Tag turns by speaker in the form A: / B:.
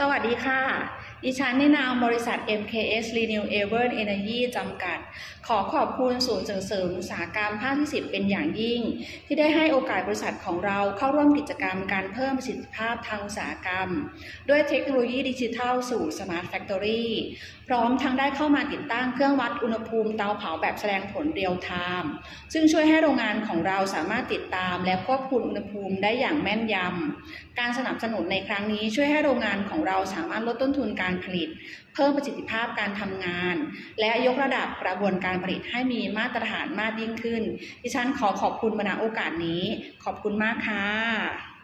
A: สวัสดีค่ะดิฉันในนามบริษัท MKS Renewable Energy จำกัดขอบคุณศูนย์ส่งเสริมอุตสาหกรรมภาคที่ 10เป็นอย่างยิ่งที่ได้ให้โอกาสบริษัทของเราเข้าร่วมกิจกรรมการเพิ่มประสิทธิภาพทางอุตสาหกรรมด้วยเทคโนโลยีดิจิทัลสู่ Smart Factory พร้อมทั้งได้เข้ามาติดตั้งเครื่องวัดอุณหภูมิเตาเผาแบบแสดงผลเรียลไทม์ซึ่งช่วยให้โรงงานของเราสามารถติดตามและควบคุมอุณหภูมิได้อย่างแม่นยำการสนับสนุนในครั้งนี้ช่วยให้โรงงานของเราสามารถลดต้นทุนการผลิตเพิ่มประสิทธิภาพการทำงานและยกระดับกระบวนการผลิตให้มีมาตรฐานมากยิ่งขึ้นดิฉันขอบคุณมาณโอกาสนี้ขอบคุณมากค่ะ